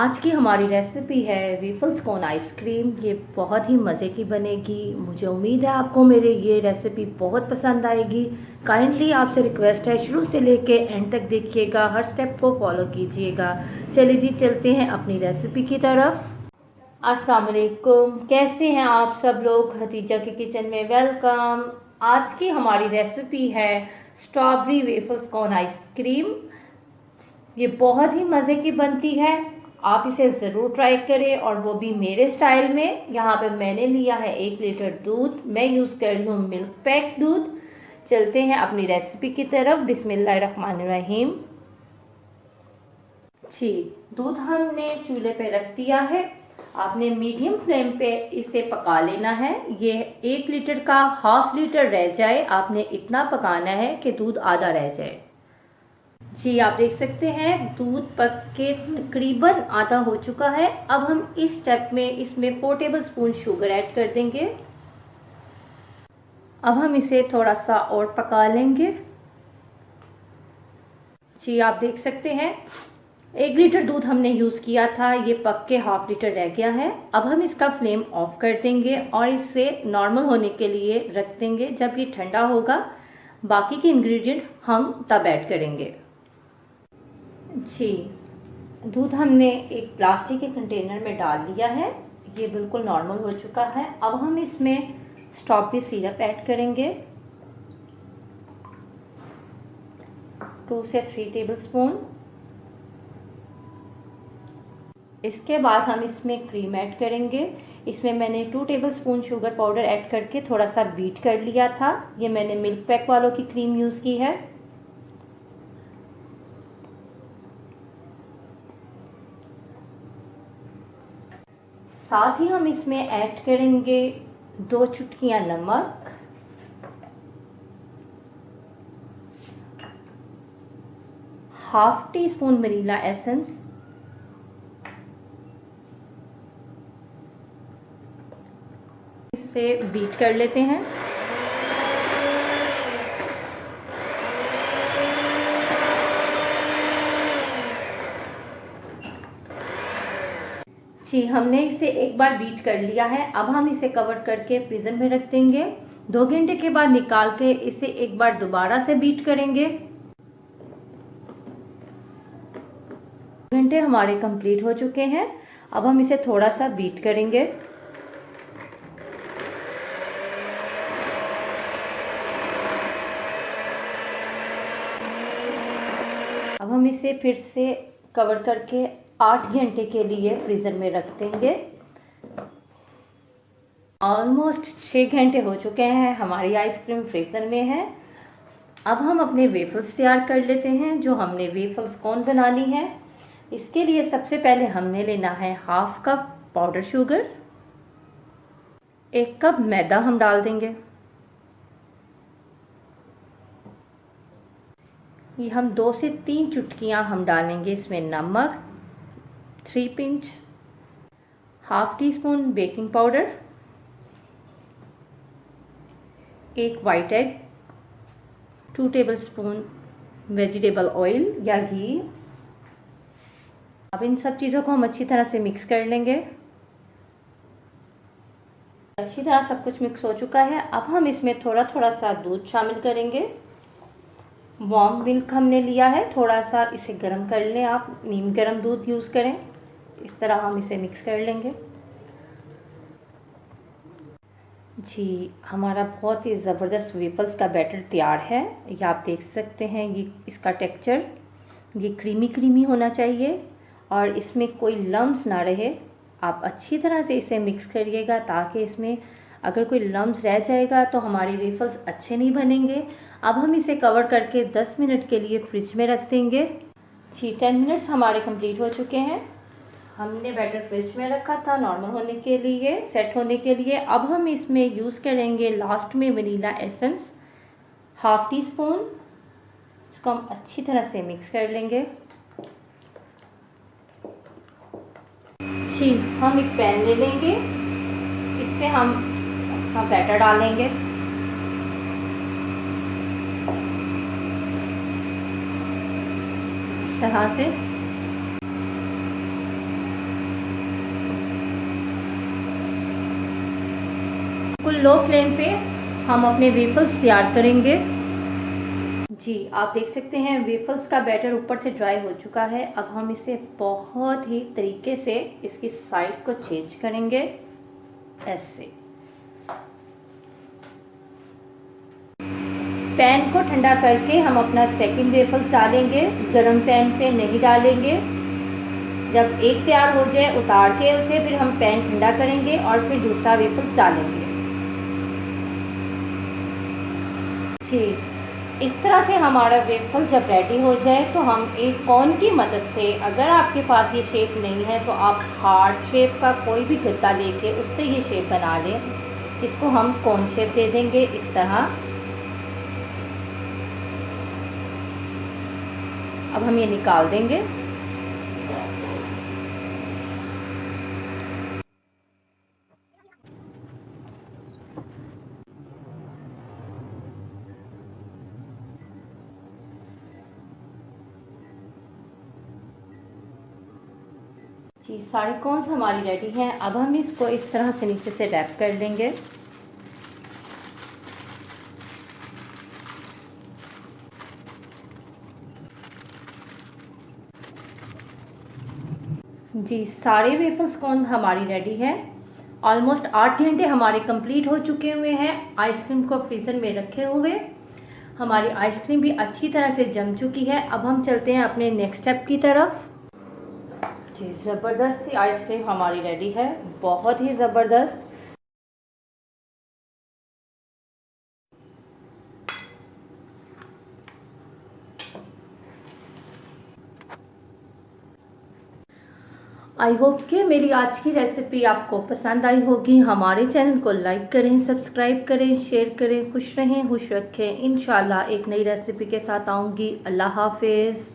आज की हमारी रेसिपी है वेफल्स कॉर्न आइसक्रीम। ये बहुत ही मज़े की बनेगी। मुझे उम्मीद है आपको मेरी ये रेसिपी बहुत पसंद आएगी। काइंडली आपसे रिक्वेस्ट है शुरू से लेके एंड तक देखिएगा, हर स्टेप को फॉलो कीजिएगा। चलिए जी चलते हैं अपनी रेसिपी की तरफ। अस्सलाम वालेकुम, कैसे हैं आप सब लोग? हतीजा के किचन में वेलकम। आज की हमारी रेसिपी है स्ट्रॉबेरी वेफल्स कॉर्न आइसक्रीम। ये बहुत ही मज़े की बनती है, आप इसे ज़रूर ट्राई करें और वो भी मेरे स्टाइल में। यहाँ पे मैंने लिया है 1 लीटर दूध। मैं यूज़ कर रही हूँ मिल्क पैक दूध। चलते हैं अपनी रेसिपी की तरफ। बिस्मिल्लाहिर्रहमानिर्रहीम। जी, दूध हमने चूल्हे पे रख दिया है। आपने मीडियम फ्लेम पे इसे पका लेना है। ये 1 लीटर का हाफ लीटर रह जाए, आपने इतना पकाना है कि दूध आधा रह जाए। जी, आप देख सकते हैं दूध पक के तकरीबन आधा हो चुका है। अब हम इस स्टेप में इसमें 4 टेबलस्पून शुगर ऐड कर देंगे। अब हम इसे थोड़ा सा और पका लेंगे। जी, आप देख सकते हैं 1 लीटर दूध हमने यूज़ किया था, ये पक के हाफ लीटर रह गया है। अब हम इसका फ्लेम ऑफ कर देंगे और इसे नॉर्मल होने के लिए रख देंगे। जब ये ठंडा होगा बाकी के इंग्रेडिएंट हम तब ऐड करेंगे। जी, दूध हमने एक प्लास्टिक के कंटेनर में डाल लिया है। ये बिल्कुल नॉर्मल हो चुका है। अब हम इसमें स्ट्रॉबेरी सिरप ऐड करेंगे, 2 से 3 टेबलस्पून। इसके बाद हम इसमें क्रीम ऐड करेंगे। इसमें मैंने 2 टेबलस्पून शुगर पाउडर ऐड करके थोड़ा सा बीट कर लिया था। ये मैंने मिल्क पैक वालों की क्रीम यूज़ की है। साथ ही हम इसमें ऐड करेंगे 2 चुटकियां नमक, half tea spoon vanilla essence, इसे बीट कर लेते हैं। जी, हमने इसे एक बार बीट कर लिया है। अब हम इसे कवर करके फ्रीजर में रख देंगे। 2 घंटे के बाद निकाल के इसे एक बार दोबारा से बीट करेंगे। घंटे हमारे कंप्लीट हो चुके हैं। अब हम इसे थोड़ा सा बीट करेंगे। अब हम इसे फिर से कवर करके 8 घंटे के लिए फ्रीज़र में रख देंगे। ऑलमोस्ट 6 घंटे हो चुके हैं, हमारी आइसक्रीम फ्रीज़र में है। अब हम अपने वेफल्स तैयार कर लेते हैं। जो हमने वेफल्स कौन बनानी है, इसके लिए सबसे पहले हमने लेना है half cup powder sugar, 1 cup मैदा हम डाल देंगे। ये हम 2 से 3 चुटकियां हम डालेंगे इसमें नमक, 3 pinch, half tea spoon baking powder, 1 white egg, 2 tablespoon vegetable oil या घी। अब इन सब चीज़ों को हम अच्छी तरह से मिक्स कर लेंगे। अच्छी तरह सब कुछ मिक्स हो चुका है। अब हम इसमें थोड़ा थोड़ा सा दूध शामिल करेंगे। वार्म मिल्क हमने लिया है, थोड़ा सा इसे गर्म कर लें। आप नीम गर्म दूध यूज़ करें। इस तरह हम इसे मिक्स कर लेंगे। जी, हमारा बहुत ही ज़बरदस्त वेफल्स का बैटर तैयार है। ये आप देख सकते हैं, ये इसका टेक्सचर ये क्रीमी क्रीमी होना चाहिए और इसमें कोई लम्स ना रहे। आप अच्छी तरह से इसे मिक्स करिएगा ताकि इसमें अगर कोई लम्स रह जाएगा तो हमारे वेफल्स अच्छे नहीं बनेंगे। अब हम इसे कवर करके 10 मिनट के लिए फ्रिज में रख देंगे। जी, 10 मिनट्स हमारे कंप्लीट हो चुके हैं। हमने बैटर फ्रिज में रखा था नॉर्मल होने के लिए, सेट होने के लिए। अब हम इसमें यूज़ करेंगे लास्ट में vanilla essence, half tea spoon. इसको हम अच्छी तरह से मिक्स कर लेंगे। जी, हम एक पैन ले लेंगे, इस पे हम बैटर डालेंगे। इस तरह से लो फ्लेम पे हम अपने वेफल्स तैयार करेंगे। जी, आप देख सकते हैं वेफल्स का बैटर ऊपर से ड्राई हो चुका है। अब हम इसे बहुत ही तरीके से इसकी साइड को चेंज करेंगे ऐसे। पैन को ठंडा करके हम अपना सेकंड वेफल्स डालेंगे, गरम पैन पे नहीं डालेंगे। जब एक तैयार हो जाए उतार के उसे फिर हम पैन ठंडा करेंगे और फिर दूसरा वेफल्स डालेंगे। जी, इस तरह से हमारा वेफल जब रेडी हो जाए तो हम एक कोन की मदद से, अगर आपके पास ये शेप नहीं है तो आप हार्ट शेप का कोई भी गद्दा लेके उससे ये शेप बना लें। इसको हम कोन शेप दे देंगे इस तरह। अब हम ये निकाल देंगे। जी, सारे कॉर्न्स हमारी रेडी हैं। अब हम इसको इस तरह से नीचे से रैप कर लेंगे। जी, सारे वेफल्स कॉर्न हमारी रेडी है। ऑलमोस्ट 8 घंटे हमारे कंप्लीट हो चुके हुए हैं आइसक्रीम को फ्रीज़र में रखे हुए। हमारी आइसक्रीम भी अच्छी तरह से जम चुकी है। अब हम चलते हैं अपने नेक्स्ट स्टेप की तरफ। जी, ज़बरदस्त सी आइसक्रीम हमारी रेडी है, बहुत ही ज़बरदस्त। आई होप कि मेरी आज की रेसिपी आपको पसंद आई होगी। हमारे चैनल को लाइक करें, सब्सक्राइब करें, शेयर करें। खुश रहें, खुश रखें। इंशाल्लाह एक नई रेसिपी के साथ आऊँगी। अल्लाह हाफिज़।